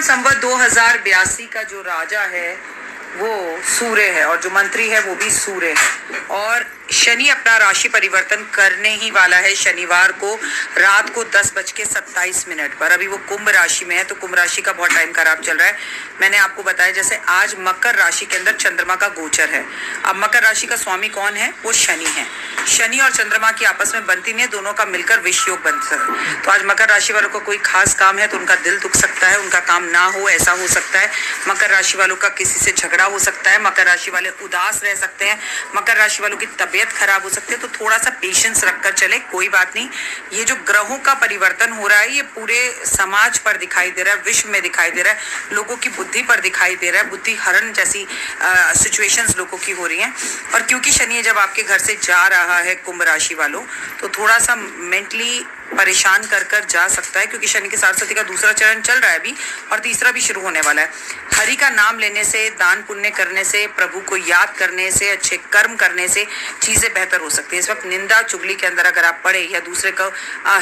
वर्तमान संवत 2082 का जो राजा है वो सूर्य है और जो मंत्री है वो भी सूर्य है। और शनि अपना राशि परिवर्तन करने ही वाला है शनिवार को रात को 10:27 पर। अभी वो कुंभ राशि में है, तो कुंभ राशि का बहुत टाइम खराब चल रहा है। मैंने आपको बताया जैसे आज मकर राशि के अंदर चंद्रमा का गोचर है। अब मकर राशि का स्वामी कौन है? वो शनि है। शनि और चंद्रमा की आपस में बनती नहीं है, दोनों का मिलकर विष योग बनता है। तो आज मकर राशि वालों का कोई खास काम है तो उनका दिल दुख सकता है, उनका काम ना हो ऐसा हो सकता है। मकर राशि वालों का किसी से झगड़ा हो सकता है, मकर राशि वाले उदास रह सकते हैं, मकर राशि वालों की तबीयत खराब हो सकती है। तो थोड़ा सा पेशेंस रखकर चले, कोई बात नहीं। ये जो ग्रहों का परिवर्तन हो रहा है ये पूरे समाज पर दिखाई दे रहा है, विश्व में दिखाई दे रहा है, लोगों की बुद्धि पर दिखाई दे रहा है। बुद्धि हरण जैसी सिचुएशंस लोगों की हो रही हैं। और क्योंकि शनि जब आपके घर से जा रहा है कुंभ राशि वालों, तो थोड़ा सा मेंटली परेशान कर जा सकता है, क्योंकि शनि के सारस्वती का दूसरा चरण चल रहा है अभी और तीसरा भी शुरू होने वाला है। हरि का नाम लेने से, दान पुण्य करने से, प्रभु को याद करने से, अच्छे कर्म करने से चीजें बेहतर हो सकती है। इस वक्त निंदा चुगली के अंदर अगर आप पढ़े या दूसरे को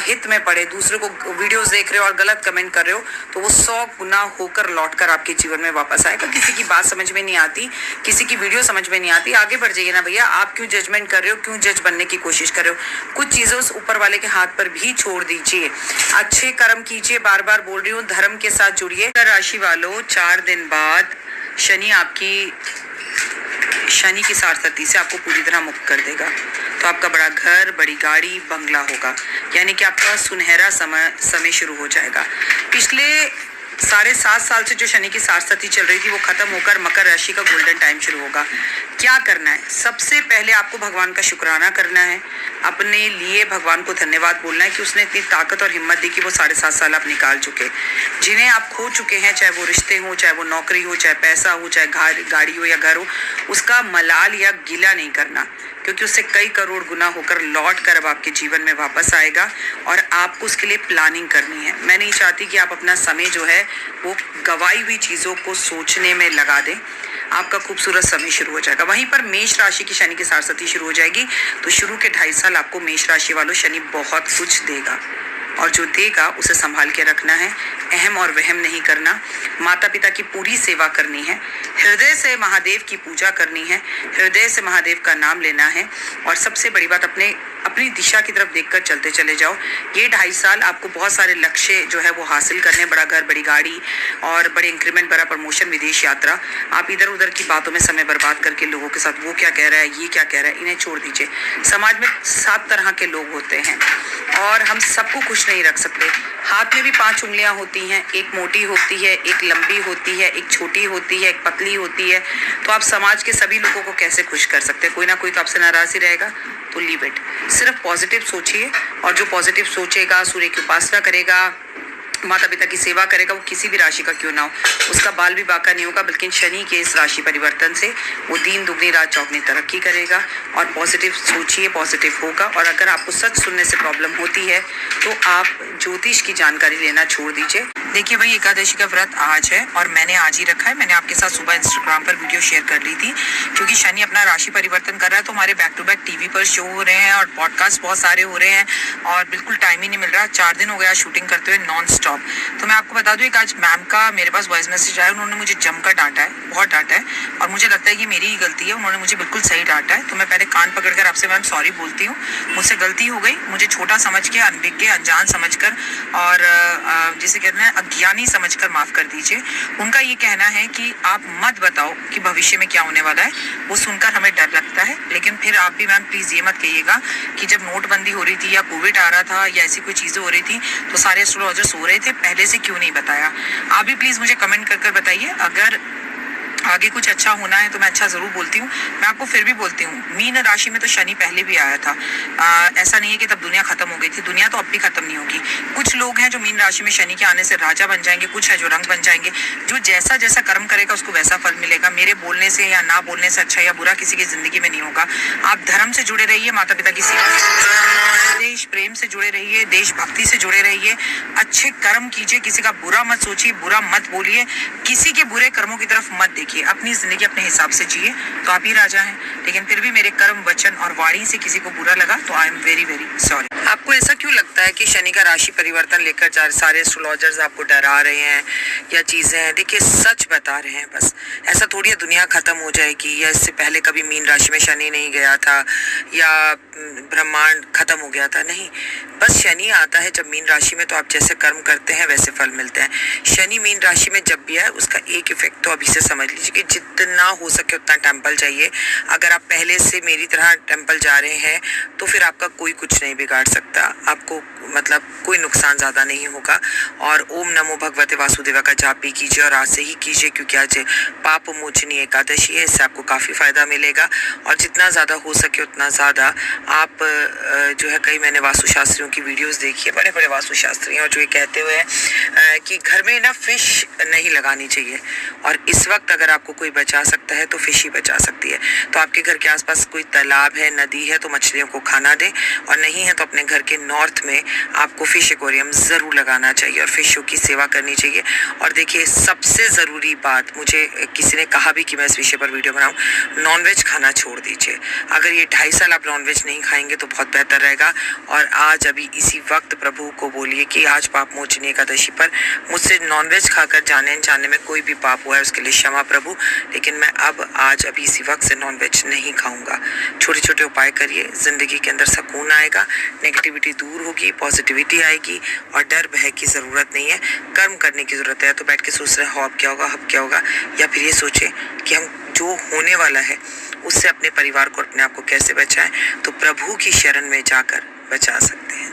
हित में पढ़े, दूसरे को वीडियोस देख रहे हो और गलत कमेंट कर रहे हो, तो वो 100 गुना होकर लौटकर आपके जीवन में वापस आएगा। किसी की बात समझ में नहीं आती, किसी की वीडियो समझ में नहीं आती, आगे बढ़ जाइए ना भैया। आप क्यों जजमेंट कर रहे हो, क्यों जज बनने की कोशिश कर रहे हो? कुछ चीजें उस ऊपर वाले के हाथ पर भी छोड़ दीजिए, अच्छे कर्म कीजिए। बार बार बोल रही हूँ, धर्म के साथ जुड़िए। राशि वालों 4 दिन बाद शनि की सारस्वती से आपको पूरी तरह मुक्त कर देगा। तो आपका बड़ा घर, बड़ी गाड़ी, बंगला होगा, यानी कि आपका सुनहरा समय शुरू हो जाएगा। पिछले 7.5 साल से जो शनि की सारस्वती चल रही थी वो खत्म होकर मकर राशि का गोल्डन टाइम शुरू होगा। क्या करना है? सबसे पहले आपको भगवान का शुक्राना करना है, अपने लिए भगवान को धन्यवाद बोलना है कि उसने इतनी ताकत और हिम्मत दी कि वो 7.5 साल आप निकाल चुके, जिन्हें आप खो चुके हैं, चाहे वो रिश्ते हो, चाहे वो नौकरी हो, चाहे पैसा हो, चाहे गाड़ी हो या घर हो, उसका मलाल या गिला नहीं करना, क्योंकि उससे कई करोड़ गुना होकर लौट कर अब आपके जीवन में वापस आएगा और आपको उसके लिए प्लानिंग करनी है। मैं नहीं चाहती कि आप अपना समय जो है वो गवाई हुई चीज़ों को सोचने में लगा दें। आपका खूबसूरत समय शुरू हो जाएगा। वहीं पर मेष राशि की शनि की सारस्वती शुरू हो जाएगी, तो शुरू के 2.5 साल आपको मेष राशि वालों शनि बहुत कुछ देगा, और जो देगा उसे संभाल के रखना है, अहम और वहम नहीं करना, माता पिता की पूरी सेवा करनी है, हृदय से महादेव की पूजा करनी है, हृदय से महादेव का नाम लेना है, और सबसे बड़ी बात अपनी दिशा की तरफ देखकर चलते चले जाओ। ये 2.5 साल आपको बहुत सारे लक्ष्य जो है वो हासिल करने, बड़ा घर, बड़ी गाड़ी और बड़े इंक्रीमेंट, बड़ा प्रमोशन, विदेश यात्रा। आप इधर उधर की बातों में समय बर्बाद करके लोगों के साथ वो क्या कह रहा है, ये क्या कह रहा है, इन्हें छोड़ दीजिए। समाज में 7 तरह के लोग होते हैं और हम सबको खुश नहीं रख सकते। हाथ में भी 5 उंगलियां होती हैं, एक मोटी होती है, एक लंबी होती है, एक छोटी होती है, एक पतली होती है। तो आप समाज के सभी लोगों को कैसे खुश कर सकते हैं? कोई ना कोई तो आपसे नाराज ही रहेगा। तो लीव इट, सिर्फ पॉजिटिव सोचिए, और जो पॉजिटिव सोचेगा, सूर्य की उपासना करेगा, माता पिता की सेवा करेगा, वो किसी भी राशि का क्यों ना हो, उसका बाल भी बाका नहीं होगा, बल्कि शनि के इस राशि परिवर्तन से वो दिन दुगनी रात चौगनी तरक्की करेगा। और पॉजिटिव सोचिए, पॉजिटिव होगा। और अगर आपको सच सुनने से प्रॉब्लम होती है तो आप ज्योतिष की जानकारी लेना छोड़ दीजिए। देखिए भाई, एकादशी का व्रत आज है और मैंने आज ही रखा है। मैंने आपके साथ सुबह इंस्टाग्राम पर वीडियो शेयर कर ली थी, क्योंकि शनि अपना राशि परिवर्तन कर रहा है, तो हमारे बैक टू बैक टीवी पर शो हो रहे हैं और पॉडकास्ट बहुत सारे हो रहे हैं और बिल्कुल टाइम ही नहीं मिल रहा। 4 दिन हो गया शूटिंग करते हुए नॉन स्टॉप। तो मैं आपको बता दूं, एक आज मैम का मेरे पास वॉइस मैसेज आया, उन्होंने मुझे जमकर डांटा है, बहुत डांटा है, और मुझे लगता है कि मेरी ही गलती है। उन्होंने मुझे बिल्कुल सही डांटा है, तो मैं पहले कान पकड़कर आपसे मैम सॉरी बोलती हूँ, मुझसे गलती हो गई, मुझे छोटा समझ के, अनभिज्ञ, अनजान समझकर और जिसे कहते हैं अज्ञानी समझकर माफ कर दीजिए। उनका ये कहना है कि आप मत बताओ कि भविष्य में क्या होने वाला है, वो सुनकर हमें डर लगता है। लेकिन फिर आप भी मैम प्लीज ये मत कहिएगा कि जब नोटबंदी हो रही थी या कोविड आ रहा था या ऐसी कोई चीजें हो रही थी तो सारे एस्ट्रोलॉजर सो रहे थे, पहले से क्यों नहीं बताया। आप भी प्लीज मुझे कमेंट कर बताइए। अगर आगे कुछ अच्छा होना है तो मैं अच्छा जरूर बोलती हूँ। मैं आपको फिर भी बोलती हूँ, मीन राशि में तो शनि पहले भी आया था। ऐसा नहीं है कि तब दुनिया खत्म हो गई थी, दुनिया तो अब भी खत्म नहीं होगी। कुछ लोग हैं जो मीन राशि में शनि के आने से राजा बन जाएंगे, कुछ है जो रंग बन जाएंगे। जो जैसा जैसा कर्म करेगा उसको वैसा फल मिलेगा। मेरे बोलने से या ना बोलने से अच्छा या बुरा किसी की जिंदगी में नहीं होगा। आप धर्म से जुड़े रहिए, माता पिता की सेवा से, देश प्रेम से जुड़े रहिए, देशभक्ति से जुड़े रहिए, अच्छे कर्म कीजिए, किसी का बुरा मत सोचिए, बुरा मत बोलिए, किसी के बुरे कर्मों की तरफ मत देखिए। देखिए, अपनी ज़िंदगी अपने हिसाब से जिए, तो आप ही राजा हैं। लेकिन फिर भी मेरे कर्म, वचन और वाणी से किसी को बुरा लगा तो I am very very sorry. आपको ऐसा क्यों लगता है कि शनि का राशि परिवर्तन लेकर सारे एस्ट्रोलॉजर्स आपको डरा रहे हैं या चीज़ें हैं? देखिए, सच बता रहे हैं बस। ऐसा थोड़ी है दुनिया ख़त्म हो जाएगी, या इससे पहले कभी मीन राशि में शनि नहीं गया था, या ब्रह्मांड खत्म हो गया था। नहीं, बस शनि आता है जब मीन राशि में, तो आप जैसे कर्म करते हैं वैसे फल मिलते हैं। शनि मीन राशि में जब भी आए, उसका एक इफेक्ट तो अभी से समझ लीजिए कि जितना हो सके उतना टेम्पल जाइए। अगर आप पहले से मेरी तरह टेम्पल जा रहे हैं तो फिर आपका कोई कुछ नहीं बिगाड़ सकता, आपको मतलब कोई नुकसान ज़्यादा नहीं होगा। और ओम नमो भगवते वासुदेवा का जाप भी कीजिए, और आज से ही कीजिए, क्योंकि आज पाप मोचनी एकादशी है। इससे आपको काफ़ी फ़ायदा मिलेगा, और जितना ज़्यादा हो सके उतना ज़्यादा आप जो है, कई मैंने वास्तुशास्त्रियों की वीडियोस देखी है, बड़े बड़े वास्तुशास्त्री हैं, और जो ये कहते हुए हैं कि घर में ना फिश नहीं लगानी चाहिए, और इस वक्त अगर आपको कोई बचा सकता है तो फिश ही बचा सकती है। तो आपके घर के आसपास कोई तालाब है, नदी है, तो मछलियों को खाना दें, और नहीं है तो अपने घर के नॉर्थ में आपको फिश एक्वेरियम ज़रूर लगाना चाहिए और फिशों की सेवा करनी चाहिए। और देखिए, सबसे ज़रूरी बात, मुझे किसी ने कहा भी कि मैं इस विषय पर वीडियो बनाऊं, नॉनवेज खाना छोड़ दीजिए। अगर ये 2.5 साल आप नॉनवेज नहीं खाएंगे तो बहुत बेहतर रहेगा। और आज अभी इसी वक्त प्रभु को बोलिए कि आज पाप मोचनी एकादशी पर मुझसे नॉनवेज खाकर जाने अनजाने में कोई भी पाप हुआ है उसके लिए क्षमा प्रभु, लेकिन मैं अब आज अभी इसी वक्त से नॉनवेज नहीं खाऊंगा। छोटे छोटे उपाय करिए, ज़िंदगी के अंदर सुकून आएगा, नेगेटिविटी दूर होगी, पॉजिटिविटी आएगी, और डर भय की ज़रूरत नहीं है। कर्म करने की ज़रूरत है। तो बैठ के सोच रहे हो अब क्या होगा, अब क्या होगा, या फिर ये सोचें कि हम जो होने वाला है उससे अपने परिवार को, अपने आप को कैसे बचाएं, तो प्रभु की शरण में जाकर बचा सकते हैं।